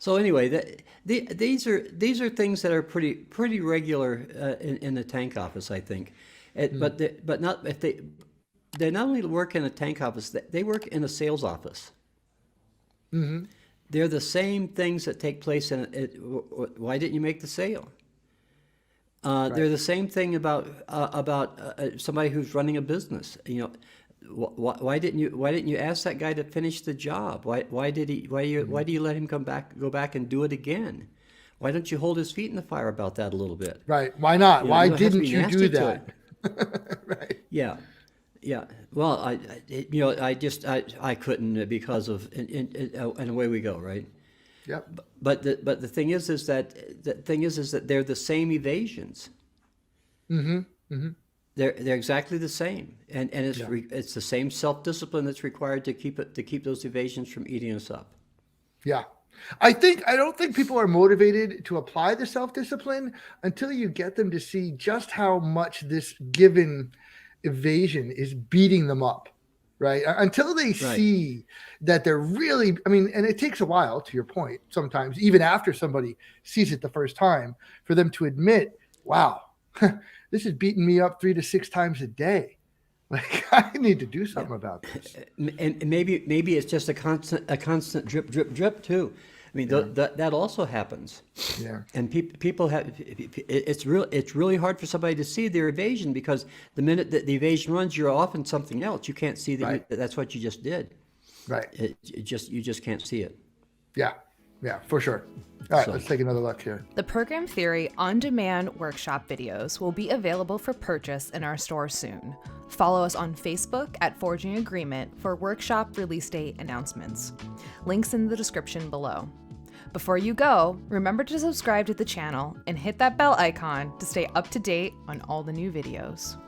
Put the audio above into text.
So anyway, these are things that are pretty regular in the tank office, I think. But not if they not only work in a tank office, they work in a sales office. Mm-hmm. They're the same things that take place in it. Why didn't you make the sale? They're Right. the same thing about somebody who's running a business. Why didn't you ask that guy to finish the job? Why do you let him go back and do it again? Why don't you hold his feet in the fire about that a little bit? Right. Why not? You Why don't have to didn't be you do nasty to that? it. Right. Yeah, yeah. Well, I couldn't because of and away we go, right? Yep. But the thing is that they're the same evasions. Mm-hmm. Mm-hmm. They're exactly the same, and Yeah. it's the same self-discipline that's required to keep those evasions from eating us up. Yeah. I don't think people are motivated to apply the self-discipline until you get them to see just how much this given evasion is beating them up, right? Until they Right. see that they're really, I mean, and it takes a while, to your point, sometimes, even after somebody sees it the first time, for them to admit, wow, this is beating me up 3 to 6 times a day. Like, I need to do something about this. And maybe it's just a constant drip drip drip too. I mean, Yeah. that also happens. Yeah. And people have it's really hard for somebody to see their evasion, because the minute that the evasion runs, you're off in something else. You can't see Right. that that's what you just did. Right. You just can't see it. Yeah. Yeah, for sure. All right, So- let's take another look here. The Program Theory on-demand workshop videos will be available for purchase in our store soon. Follow us on Facebook at Forging Agreement for workshop release date announcements. Links in the description below. Before you go, remember to subscribe to the channel and hit that bell icon to stay up to date on all the new videos.